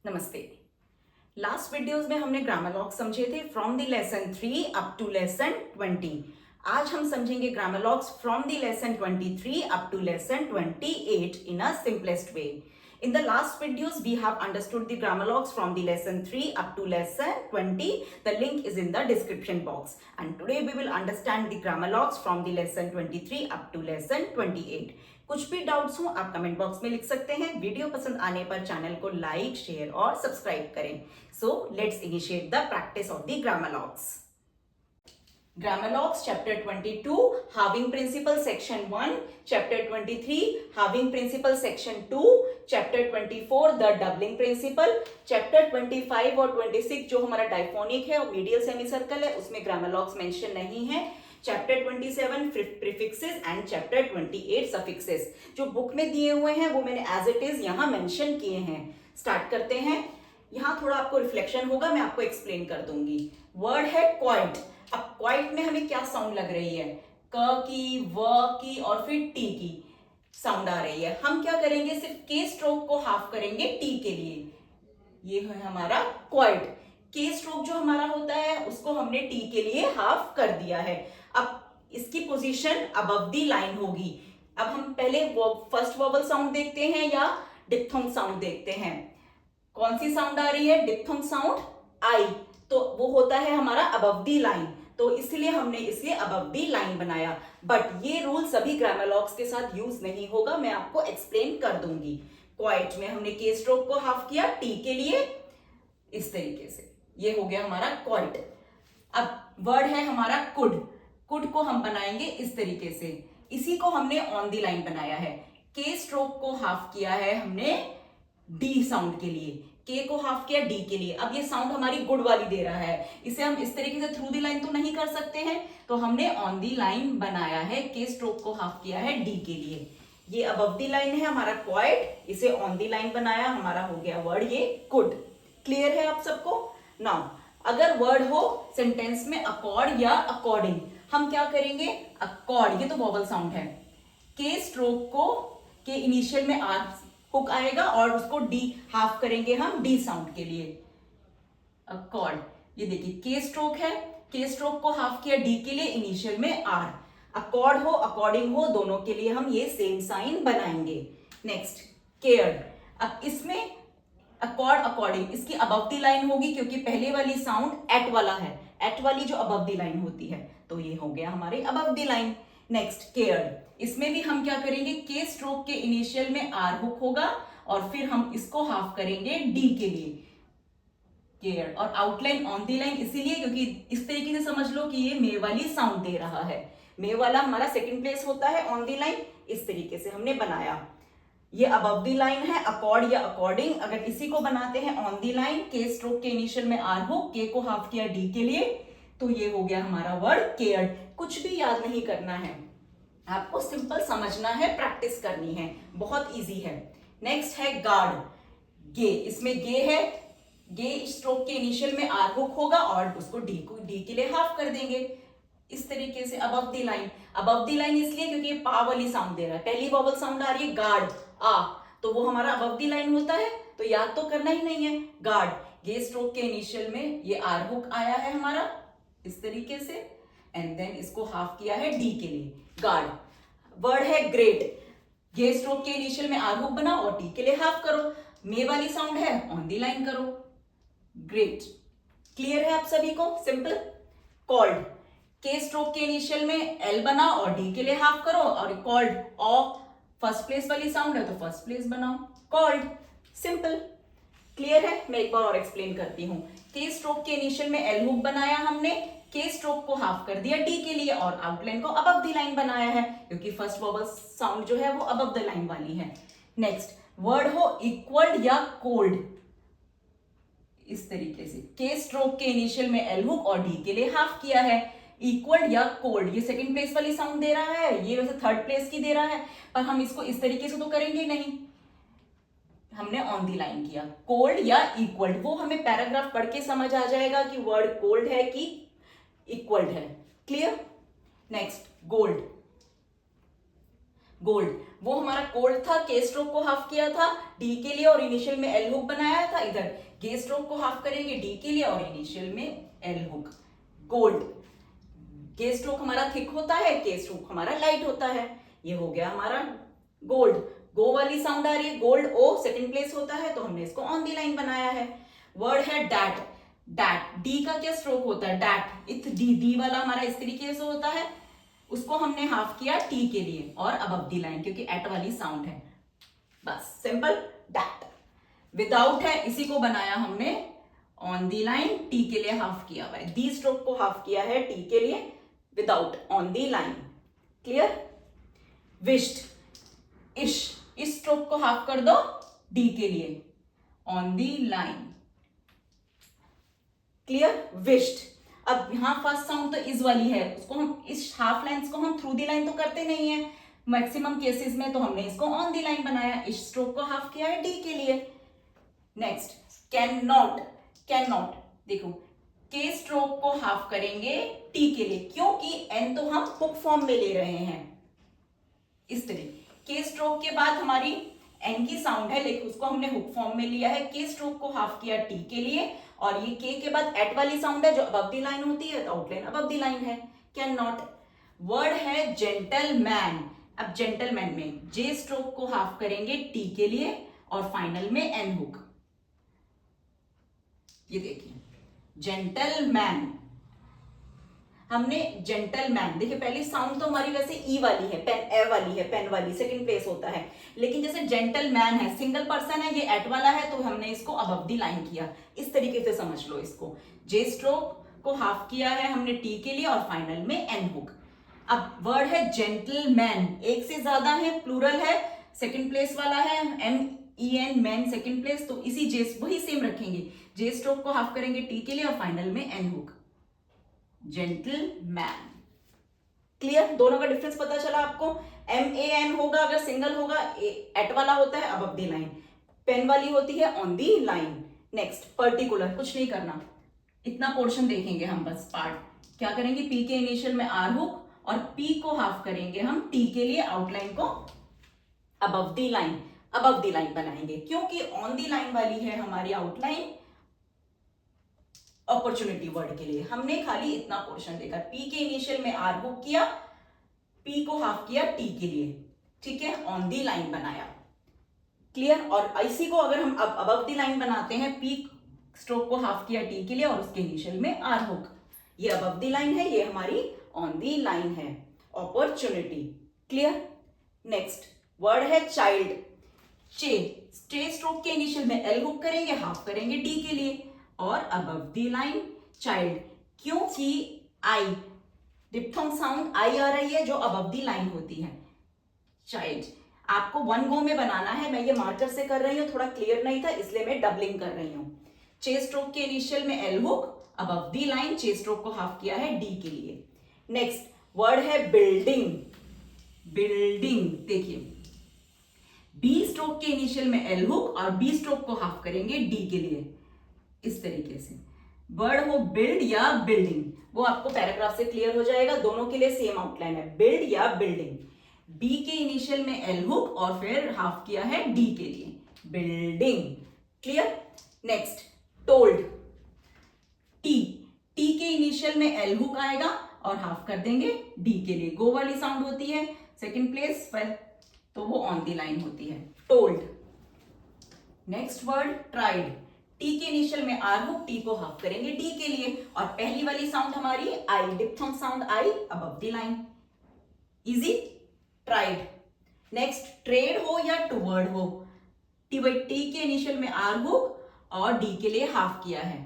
नमस्ते। Last videos में हमने ग्रामर लॉग समझे थे from the lesson 3 up to lesson 20। आज हम समझेंगे grammar logs from the lesson 23 up to lesson 28 in a simplest way. In the last videos, we have understood the grammar logs from the lesson 3 up to lesson 20. The link is in the description box. And today we will understand the grammar logs from the lesson 23 up to lesson 28. कुछ भी doubts हो आप comment box में लिख सकते हैं। Video पसंद आने पर चैनल को लाइक, शेयर और सब्सक्राइब करें। So let's initiate the practice of the grammar logs. Grammar Logs Chapter 22 Having Principle Section 1, Chapter 23 Having Principle Section 2, Chapter 24 The Doubling Principle, Chapter 25 और 26 जो हमारा डायफोनिक है और मीडियल सेमीसर्कल है उसमें ग्रामर लॉग्स मेंशन नहीं है। Chapter 27 prefixes and chapter 28 suffixes जो बुक में दिए हुए हैं वो मैंने एज इट इज यहाँ मेंशन किए हैं। स्टार्ट करते हैं। यहाँ थोड़ा आपको रिफ्लेक्शन होगा, मैं आपको एक्सप्लेन कर दूंगी। वर्ड है क्वाइट। अब क्वाइट में हमें क्या साउंड लग रही है? क की, व की और फिर टी की साउंड आ रही है। हम क्या करेंगे, सिर्फ के स्ट्रोक को हाफ करेंगे टी के लिए। ये है हमारा क्वाइट। के स्ट्रोक जो हमारा होता है उसको हमने टी के लिए हाफ कर दिया है। अब इसकी पोजीशन अबव दी लाइन होगी। अब हम पहले फर्स्ट वोवल साउंड देखते हैं या डिप्थोंग साउंड देखते हैं। कौन सी साउंड आ रही है? डिप्थोंग साउंड आई, तो वो होता है हमारा अबव दी लाइन, तो इसलिए हमने इसे अबव दी लाइन बनाया। बट ये रूल सभी ग्रामर लॉग्स के साथ यूज नहीं होगा, मैं आपको एक्सप्लेन कर दूंगी। क्वाइट में हमने के स्ट्रोक को हाफ किया टी के लिए इस तरीके से, ये हो गया हमारा क्वाइट। अब वर्ड है हमारा कुड। कुड को हम बनाएंगे इस तरीके से, इसी को हमने ऑन दी लाइन बनाया है। के स्ट्रोक को हाफ किया है हमने डी साउंड के लिए, के को हाफ किया डी के लिए। अब ये साउंड हमारी गुड वाली दे रहा है, इसे हम इस तरीके से थ्रू दी लाइन तो नहीं कर सकते हैं, तो हमने ऑन दी लाइन बनाया है। के स्ट्रोक को हाफ किया है डी के लिए। ये अबव दी लाइन है हमारा क्वाइट, इसे ऑन दी लाइन बनाया, हमारा हो गया वर्ड ये गुड। क्लियर है आप सबको? नाउ अगर वर्ड हो सेंटेंस में अकॉर्ड या अकॉर्डिंग, हम क्या करेंगे? अकॉर्ड, ये तो वोवल साउंड है। के स्ट्रोक को के इनिशियल में आर हुक आएगा और उसको डी हाफ करेंगे हम डी साउंड के लिए। अकॉर्ड, ये देखिए के स्ट्रोक है, के स्ट्रोक को हाफ किया डी के लिए, इनिशियल में आर। अकॉर्ड हो अकॉर्डिंग हो दोनों के लिए हम ये सेम साइन बनाएंगे। Next card. अब इसमें अकॉर्ड अकॉर्डिंग इसकी अबव दी लाइन होगी क्योंकि पहले वाली साउंड एट वाला है, एट वाली जो अबव दी लाइन होती है, तो ये हो गया हमारे above the line. Next card, इसमें भी हम क्या करेंगे? के स्ट्रोक के इनिशियल में आर हुक होगा और फिर हम इसको हाफ करेंगे डी के लिए, केयर्ड। और आउटलाइन ऑन दी लाइन इसीलिए क्योंकि इस तरीके से समझ लो कि ये मे वाली साउंड दे रहा है। मे वाला हमारा सेकंड प्लेस होता है ऑन दी लाइन, इस तरीके से हमने बनाया। ये अबव दी लाइन है अकॉर्ड या अकॉर्डिंग। अगर इसी को बनाते हैं ऑन दी लाइन, के स्ट्रोक के इनिशियल में आर हो, के को हाफ किया डी के लिए, तो ये हो गया हमारा वर्ड केयर्ड। कुछ भी याद नहीं करना है, आपको सिंपल समझना है, प्रैक्टिस करनी है, बहुत इजी है। नेक्स्ट है गार्ड। गे, इसमें गे है, गे स्ट्रोक के इनिशियल में आर हुक होगा और उसको डी के लिए हाफ कर देंगे इस तरीके से above the line. Above the line इसलिए क्योंकि ये पा वाली साउंड दे रहा है, पहली वोवल साउंड आ रही है गार्ड आ, तो वो हमारा अबव दी लाइन होता है, तो याद तो करना ही नहीं है। गार्ड, गे स्ट्रोक के इनिशियल में ये आर हुक आया है हमारा इस तरीके से, एंड देन इसको हाफ किया है डी के लिए, गार्ड। वर्ड है ग्रेट। गे स्ट्रोक के इनिशियल में आर हुक बना और डी के लिए हाफ करो, मे वाली साउंड है ऑन दी लाइन करो, ग्रेट। क्लियर है आप सभी को? सिंपल। कॉल्ड, के स्ट्रोक के इनिशियल में एल बना और डी के लिए हाफ करो, और कॉल्ड ऑ फर्स्ट प्लेस वाली साउंड है तो फर्स्ट प्लेस बनाओ, कॉल्ड। सिंपल। क्लियर है? मैं एक बार और एक्सप्लेन करती हूं। के स्ट्रोक के इनिशियल में एल हुक बनाया हमने, के स्ट्रोक को हाफ कर दिया डी के लिए और आउटलाइन को अबव द लाइन बनाया है क्योंकि फर्स्ट वोवल साउंड जो है वो अबव द लाइन वाली है। नेक्स्ट वर्ड हो इक्वल्ड या कोल्ड, इस तरीके से के स्ट्रोक के इनिशियल में एल हुक और डी के लिए हाफ किया है। इक्वल्ड या कोल्ड, ये सेकंड प्लेस वाली साउंड दे रहा है, ये वैसे थर्ड प्लेस की दे रहा है, पर हम इसको इस तरीके से तो करेंगे नहीं, हमने ऑन दी लाइन किया। कोल्ड या इक्वल्ड, वो हमें पैराग्राफ पढ़ के समझ आ जाएगा कि वर्ड कोल्ड है कि इक्वल्ड है। क्लियर? Next gold. गोल्ड वो हमारा कोल्ड था, के स्ट्रोक को हाफ किया था, डी के लिए और इनिशियल में एल हुक बनाया था, इधर गे स्ट्रोक को हाफ करेंगे डी के लिए और इनिशियल में एल हुक। गोल्ड, गे स्ट्रोक हमारा थिक होता है, के स्ट्रोक हमारा लाइट होता है, ये हो गया हमारा गोल्ड। गो वाली साउंड आ रही है, गोल्ड ओ सेकंड प्लेस होता है तो हमने इसको ऑन दी लाइन बनाया है। वर्ड है डैट, डैट डी का क्या स्ट्रोक होता है, डैट इथ डी, डी वाला हमारा इस तरीके से होता है, उसको हमने हाफ किया टी के लिए और अबव दी लाइन क्योंकि एट वाली साउंड है, बस सिंपल डैट। विदाउट है, इसी को बनाया हमने ऑन दी लाइन, टी के लिए हाफ किया हुआ है, दी स्ट्रोक को हाफ किया है टी के लिए, without on the line. Clear. Wished, इस स्ट्रोक को हाफ कर दो डी के लिए on the line. Clear. Wished, अब यहां फर्स्ट साउंड तो इस वाली है, उसको हम इस हाफ लाइंस को हम थ्रू दी लाइन तो करते नहीं है मैक्सिमम केसेस में, तो हमने इसको ऑन दी लाइन बनाया, इस स्ट्रोक को हाफ किया है डी के लिए। Next can not, can not देखो के स्ट्रोक को हाफ करेंगे टी के लिए, क्योंकि एन तो हम हुक फॉर्म में ले रहे हैं, इस तरीके के स्ट्रोक के बाद हमारी एन की साउंड है लेकिन उसको हमने हुक फॉर्म में लिया है, के स्ट्रोक को हाफ किया टी के लिए और ये के के बाद एट वाली साउंड है जो अबव दी लाइन होती है तो आउटलाइन अबव दी लाइन है। Can not. वर्ड है जेंटलमैन, अब जेंटलमैन में जे स्ट्रोक को हाफ करेंगे टी के लिए और फाइनल में एन हुक। ये देखिए जेंटलमैन, हमने जेंटलमैन, देखिए पहली साउंड तो हमारी वैसे ई वाली है, पेन ए वाली है, पेन वाली सेकंड प्लेस होता है, लेकिन जैसे जेंटलमैन है सिंगल पर्सन है, ये एट वाला है तो हमने इसको अबव दी लाइन किया, इस तरीके से समझ लो इसको। जे स्ट्रोक को हाफ किया है हमने टी के लिए और फाइनल में एन हुक। अब वर्ड है जेंटलमैन, एक से ज्यादा है, प्लूरल है, सेकंड प्लेस वाला है MEN मैन सेकंड प्लेस, तो इसी जे वही सेम रखेंगे, जे स्ट्रोक को हाफ करेंगे टी के लिए और फाइनल में एन हुक। जेंटलमैन। क्लियर, दोनों का डिफरेंस पता चला आपको। MAN होगा अगर सिंगल होगा, एट वाला होता है अबव दी लाइन, पेन वाली होती है on the line. Next particular, कुछ नहीं करना, इतना पोर्शन देखेंगे हम बस पार्ट। क्या करेंगे, पी के इनिशियल में आर हुक और पी को हाफ करेंगे हम टी के लिए, आउटलाइन को above the line, above the line बनाएंगे क्योंकि ऑन दी लाइन वाली है हमारी आउटलाइन अपॉर्चुनिटी वर्ड के लिए। हमने खाली इतना पोर्शन देखा, पी के इनिशियल में आर हुक किया, पी को हाफ किया टी के लिए, ठीक है, ऑन दी लाइन बनाया। क्लियर। और इसी को अगर हम अब अबव दी लाइन बनाते हैं, पी स्ट्रोक को हाफ किया टी के लिए और उसके इनिशियल में आर हुक, ये अबव दी लाइन है, ये हमारी ऑन दी लाइन है, अपॉर्चुनिटी। क्लियर। नेक्स्ट वर्ड है चाइल्ड, चे स्ट्रोक के इनिशियल में एल हुक करेंगे, हाफ करेंगे डी के लिए और अबव दी लाइन चाइल्ड, क्योंकि आई डिप्थोंग साउंड आई आ रही है जो अबव दी लाइन होती है। चाइल्ड आपको वन गो में बनाना है, मैं ये मार्कर से कर रही हूं, थोड़ा क्लियर नहीं था इसलिए मैं डबलिंग कर रही हूं। चे स्ट्रोक के इनिशियल में L hook, above the line, चे स्ट्रोक को हाफ किया है डी के लिए। नेक्स्ट वर्ड है बिल्डिंग, बिल्डिंग देखिए बी स्ट्रोक के इनिशियल में एल हुक और बी स्ट्रोक को हाफ करेंगे डी के लिए, इस तरीके से। वर्ड हो बिल्ड या बिल्डिंग, वो आपको पैराग्राफ से क्लियर हो जाएगा, दोनों के लिए सेम आउटलाइन है, बिल्ड या बिल्डिंग। बी के इनिशियल में एल हुक और फिर हाफ किया है डी के लिए, building. Clear. Next told, T के इनिशियल में एल हुक आएगा और हाफ कर देंगे डी के लिए, गो वाली साउंड होती है सेकंड प्लेस पर तो वो ऑन दी लाइन होती है, told. Next word tried, T के इनिशियल में आर हुक, टी को हाफ करेंगे डी के लिए और पहली वाली साउंड हमारी I, diphthong sound I, above the line, easy. Tried. Next trade हो या टूवर्ड हो, टी के इनिशियल में आर हुक और डी के लिए हाफ किया है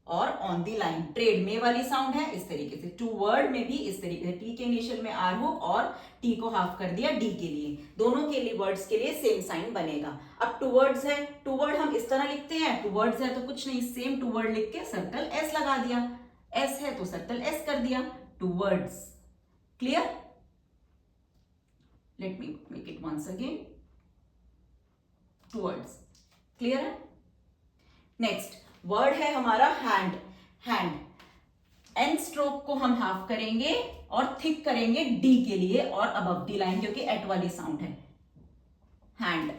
और ऑन दी लाइन, ट्रेड में वाली साउंड है इस तरीके से। टू वर्ड में भी इस तरीके से, टी के इनिशियल में आर हुक और टी को हाफ कर दिया डी के लिए, दोनों के लिए वर्ड्स के लिए सेम साइन बनेगा। अब टू वर्ड्स है, टू वर्ड हम इस तरह लिखते हैं, टू वर्ड्स है तो कुछ नहीं, सेम टू वर्ड लिख के सर्कल एस लगा दिया, एस है तो सर्कल एस कर दिया, two words. Clear. Let me make it once again, two words. Clear है। नेक्स्ट वर्ड है हमारा हैंड, हैंड एन स्ट्रोक को हम हाफ करेंगे और थिक करेंगे डी के लिए और अबव दी लाइन क्योंकि एट वाली साउंड है, हैंड।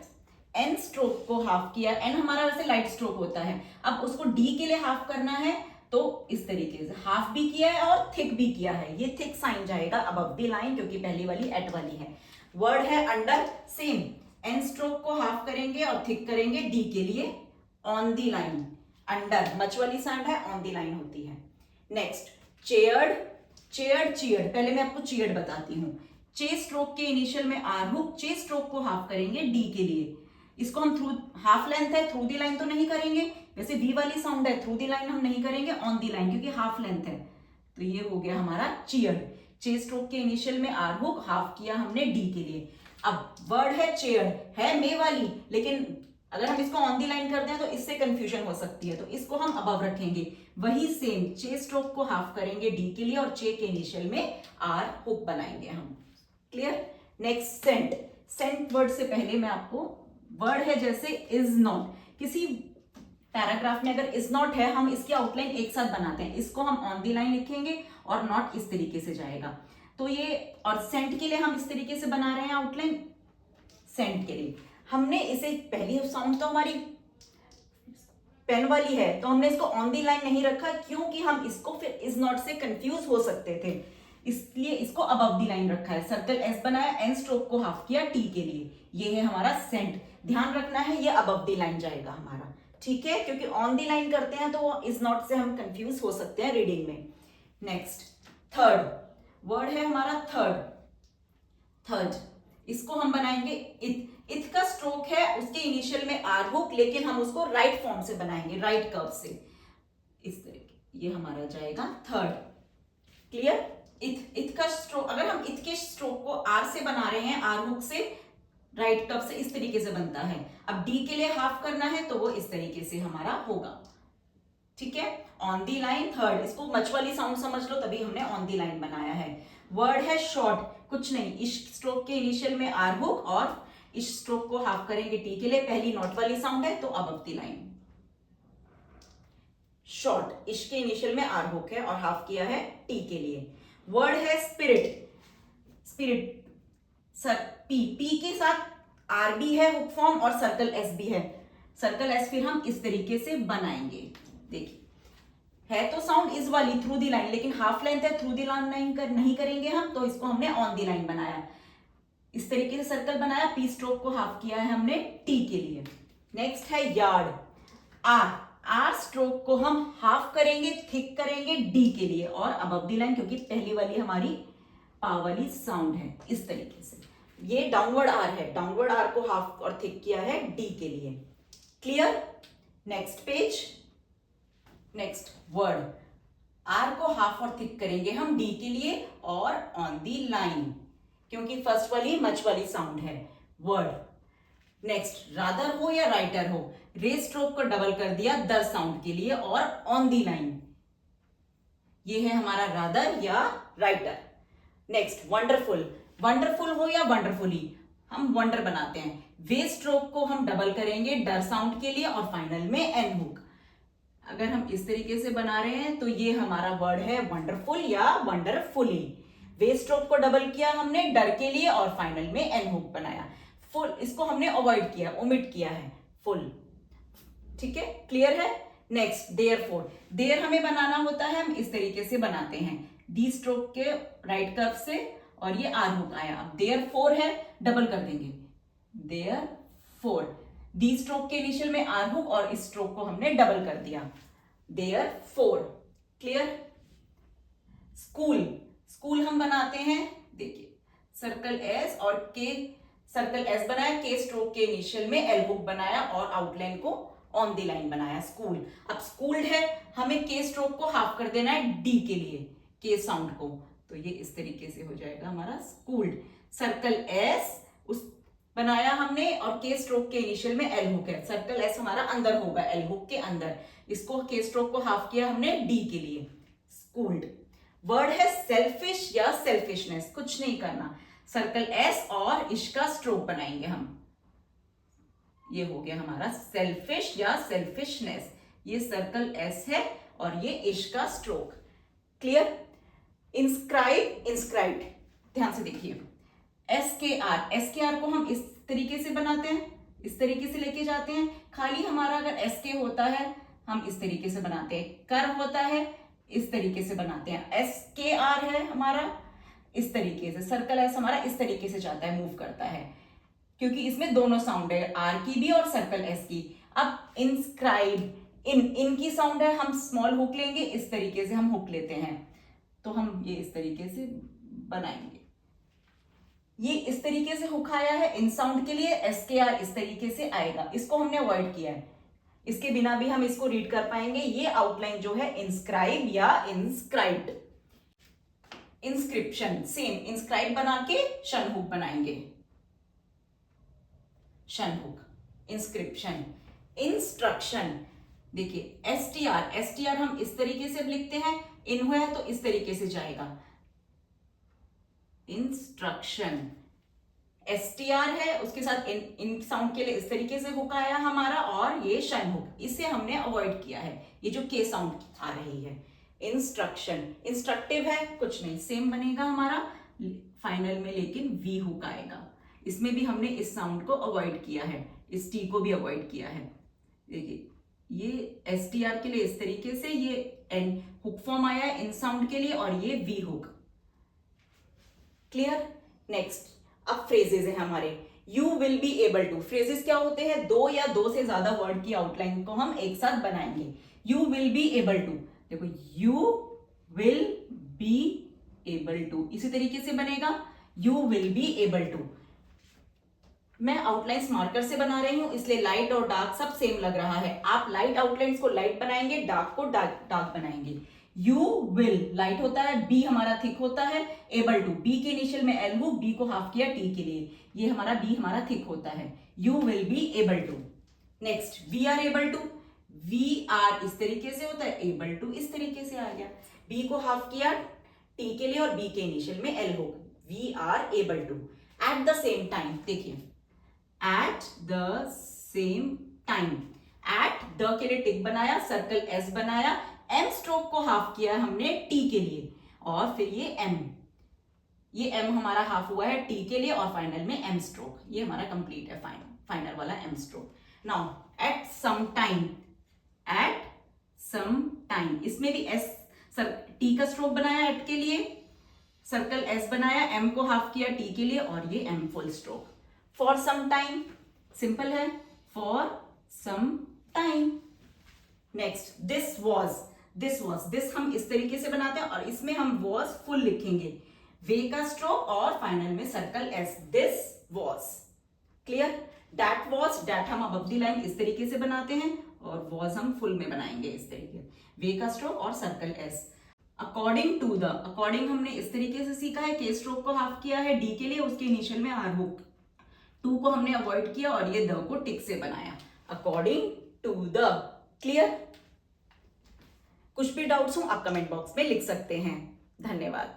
एन स्ट्रोक को हाफ किया, एन हमारा वैसे लाइट स्ट्रोक होता है, अब उसको डी के लिए हाफ करना है तो इस तरीके से हाफ भी किया है और थिक भी किया है। ये थिक साइन जाएगा अबव द लाइन क्योंकि पहली वाली एट वाली है। वर्ड है अंडर, सेम एन स्ट्रोक को हाफ करेंगे और थिक करेंगे डी के लिए on the line. Under much वाली साउंड है, ऑन द लाइन होती है। नेक्स्ट चेयर्ड, चेयर्ड चीयर्ड, पहले मैं आपको चीयर्ड बताती हूँ। चे स्ट्रोक के इनिशियल में आर हुक, चे स्ट्रोक को हाफ करेंगे डी के लिए। इसको हम थ्रू, हाफ लेंथ है, थ्रू दी लाइन तो नहीं करेंगे, वैसे वी वाली साउंड है, थ्रू दी लाइन हम नहीं करेंगे, ऑन दी लाइन क्योंकि हाफ लेंथ है। तो ये हो गया हमारा चेयर्ड। चे स्ट्रोक के इनिशियल में आर हुक, हाफ किया हमने डी के लिए। अब वर्ड है चेयर्ड, है मे वाली, लेकिन अगर हम इसको ऑन दी लाइन करते हैं तो इससे कंफ्यूजन हो सकती है, तो इसको हम अबव रखेंगे। वही सेम चे स्ट्रोक को हाफ करेंगे डी के लिए और चे के इनिशियल में आर हुक बनाएंगे हम। Clear. Next sent, sent word से पहले मैं आपको, वर्ड है जैसे इज नॉट, किसी पैराग्राफ में अगर इज नॉट है हम इसकी आउटलाइन एक साथ बनाते हैं, इसको हम ऑन दी लाइन लिखेंगे और नॉट इस तरीके से जाएगा। तो ये, और सेंट के लिए हम इस तरीके से बना रहे हैं आउटलाइन। सेंट के लिए हमने इसे, पहली साउंड तो हमारी पेन वाली है तो हमने इसको ऑन दी लाइन नहीं रखा क्योंकि हम इसको फिर इज नॉट से कंफ्यूज हो सकते थे, इसलिए इसको अबव दी लाइन रखा है। सर्कल एस बनाया, एन स्ट्रोक को हाफ किया टी के लिए, ये है हमारा सेंट। ध्यान रखना है ये अबव दी लाइन जाएगा हमारा, ठीक है, क्योंकि ऑन दी लाइन करते हैं तो इज नॉट से हम कंफ्यूज हो सकते हैं रीडिंग में। नेक्स्ट थर्ड, वर्ड है हमारा थर्ड। थर्ड इसको हम बनाएंगे इथ, इथ का स्ट्रोक है, उसके इनिशियल में आर हुक, लेकिन हम उसको राइट फॉर्म से बनाएंगे, राइट कर्व से इस तरीके, ये हमारा जाएगा थर्ड। क्लियर। इथ, इथ का स्ट्रोक, अगर हम इथ के स्ट्रोक को आर से बना रहे हैं, आर हुक से, राइट कर्व से, इस तरीके से बनता है। अब डी के लिए हाफ करना है तो वो इस तरीके से हमारा होगा, ठीक है। ऑन दी लाइन थर्ड, इसको मच वाली साउंड समझ लो तभी हमने ऑन दी लाइन बनाया है। वर्ड है शॉर्ट, कुछ नहीं, इस स्ट्रोक के इनिशियल में आर हुक और इस स्ट्रोक को हाफ करेंगे टी के लिए, पहली नॉट वाली साउंड है तो अबव दी लाइन। शॉर्ट, इसके इनिशियल में आर हुक है और हाफ किया है टी के लिए। वर्ड है spirit, spirit sir P, P के साथ आर भी है हुक फॉर्म और सर्कल एस भी है। सर्कल एस फिर हम इस तरीके से बनाएंगे, देखिए है तो साउंड इस वाली थ्रू दी लाइन, लेकिन हाफ लेंथ है, थ्रू दी लाइन नहीं करेंगे हम, तो इसको हमने ऑन दी लाइन बनाया, इस तरीके से सर्कल बनाया, पी स्ट्रोक को हाफ किया है हमने टी के लिए। नेक्स्ट है यार्ड, आर, आर स्ट्रोक को हम हाफ करेंगे, थिक करेंगे डी के लिए और अबव दी लाइन, क्योंकि पहली वाली हमारी पा वाली साउंड है, इस तरीके से। ये डाउनवर्ड आर है, डाउनवर्ड आर को हाफ और थिक किया है डी के लिए। Clear. Next page, next word, R को हाफ और थिक करेंगे हम डी के लिए और ऑन दी लाइन, क्योंकि फर्स्ट वाली मच वाली साउंड है। वर्ड नेक्स्ट, रादर हो या राइटर हो, रे स्ट्रोक को डबल कर दिया दर साउंड के लिए और ऑन दी लाइन, ये है हमारा रादर या राइटर। नेक्स्ट वंडरफुल, वंडरफुल हो या वंडरफुली, हम वंडर बनाते हैं, वे स्ट्रोक को हम डबल करेंगे डर साउंड के लिए और फाइनल में एन हुक। अगर हम इस तरीके से बना रहे हैं तो ये हमारा वर्ड है वंडरफुल या वंडरफुली। वे स्ट्रोक को डबल किया हमने डर के लिए और फाइनल में एन हुक बनाया। फुल, इसको हमने अवॉइड किया, ओमिट किया है, फुल, ठीक है। क्लियर है। नेक्स्ट देयरफॉर, देयर हमें बनाना होता है, हम इस तरीके से बनाते हैं, डी स्ट्रोक के राइट कर्व से और ये आर हुक आया। अब देयरफॉर है, डबल कर देंगे, देयरफॉर, डी स्ट्रोक के इनिशियल में आर हुक और इस स्ट्रोक को हमने डबल कर दिया, देयरफॉर। क्लियर। स्कूल, स्कूल हम बनाते हैं, देखिए सर्कल एस और के, सर्कल एस बनाया, के स्ट्रोक के इनिशियल में एल हुक बनाया और आउटलाइन को ऑन दी लाइन बनाया, स्कूल। अब स्कूल्ड है, हमें के स्ट्रोक को हाफ कर देना है डी के लिए, के साउंड को, तो ये इस तरीके से हो जाएगा हमारा स्कूल्ड। सर्कल एस उस बनाया हमने और के स्ट्रोक के इनिशियल में एल हुक है, सर्कल एस हमारा अंदर होगा एल हुक के अंदर, इसको के स्ट्रोक को हाफ किया हमने डी के लिए, स्कूल्ड। वर्ड है सेल्फिश या सेल्फिशनेस, कुछ नहीं करना, सर्कल एस और इश का स्ट्रोक बनाएंगे हम, ये हो गया हमारा सेल्फिश या सेल्फिशनेस, ये सर्कल एस है और ये इश का स्ट्रोक। क्लियर। इंस्क्राइब, इंस्क्राइब्ड, ध्यान से देखिए, एस के आर को हम इस तरीके से बनाते हैं, इस तरीके से लेके जाते हैं। खाली हमारा अगर एस के होता है हम इस तरीके से बनाते हैं, कर्व होता है इस तरीके से बनाते हैं, एस के आर है हमारा इस तरीके से, सर्कल एस हमारा इस तरीके से जाता है, मूव करता है, क्योंकि इसमें दोनों साउंड है, आर की भी और सर्कल एस की। अब इंस्क्राइब, इन की साउंड है, हम स्मॉल हुक लेंगे, इस तरीके से हम हुक लेते हैं, तो हम ये इस तरीके से बनाएंगे। ये इस तरीके से हुक आया है इन साउंड के लिए, एस के आर इस तरीके से आएगा, इसको हमने अवॉइड किया है, इसके बिना भी हम इसको रीड कर पाएंगे। ये आउटलाइन जो है इंस्क्राइब या इंस्क्राइब्ड। इंस्क्रिप्शन सेम, इंस्क्राइब बना के शन हुक बनाएंगे, शन हुक, इंस्क्रिप्शन। इंस्ट्रक्शन देखिए एसटीआर, एसटीआर हम इस तरीके से लिखते हैं, इन हुआ है तो इस तरीके से जाएगा, इंस्ट्रक्शन। एसटीआर है उसके साथ इन साउंड के लिए इस तरीके से हुक आया हमारा, और ये शन हुक, इसे हमने अवॉइड किया है, ये जो के साउंड आ रही है। इंस्ट्रक्शन इंस्ट्रक्टिव है, कुछ नहीं, सेम बनेगा हमारा फाइनल में, लेकिन वी हुक आएगा, इसमें भी हमने इस साउंड को अवॉइड किया है, इस टी को भी अवॉइड किया है। देखिए ये एस टी आर के लिए इस तरीके से ये एन हुक फॉर्म आया है इन साउंड के लिए, और ये वी हुक। क्लियर? नेक्स्ट अब फ्रेजेस है हमारे, you will be able to. Phrases क्या होते हैं? दो या दो से ज्यादा वर्ड की आउटलाइन को हम एक साथ बनाएंगे। You will be able to, देखो you will be able to इसी तरीके से बनेगा, you will be able to. मैं आउटलाइंस मार्कर से बना रही हूं, इसलिए लाइट और डार्क सब सेम लग रहा है। आप लाइट आउटलाइंस को लाइट बनाएंगे, डार्क को डार्क बनाएंगे। यू विल लाइट होता है, बी हमारा थिक होता है, एबल टू बी के इनिशियल में एल हुक, बी को हाफ किया टी के लिए, ये हमारा बी हमारा थिक होता है। You will be able to. Next we are able to, we are इस तरीके से होता है, एबल टू इस तरीके से आ गया, बी को हाफ किया टी के लिए और बी के इनिशियल में L hook, we are able to. At the same time, देखिए at the same time, at the के लिए टिक बनाया, सर्कल एस बनाया, एम स्ट्रोक को हाफ किया हमने टी के लिए, और फिर ये एम हमारा हाफ हुआ है टी के लिए, और फाइनल में एम स्ट्रोक, ये हमारा कंप्लीट है फाइनल वाला M stroke. Now at some time, at some time, इसमें भी एस टी का स्ट्रोक बनाया एट के लिए, सर्कल एस बनाया, एम को हाफ किया टी के लिए, और ये M full stroke. For some time simple है, for some time. Next this was, this हम इस तरीके से बनाते हैं, और इसमें हम वॉज फुल लिखेंगे, वे का स्ट्रोक और फाइनल में circle S, this was. Clear? That was, that हम अब दी लाइन इस तरीके से बनाते हैं, और वॉज हम फुल में बनाएंगे इस तरीके, वे का स्ट्रोक और circle S. According to the, according हमने इस तरीके से सीखा है, के स्ट्रोक को हाफ किया है डी के लिए, उसके इनिशियल में आर हुक, टू को हमने अवॉइड किया और ये द को टिक से बनाया, अकॉर्डिंग टू द। क्लियर? कुछ भी डाउट्स हो आप कमेंट बॉक्स में लिख सकते हैं। धन्यवाद।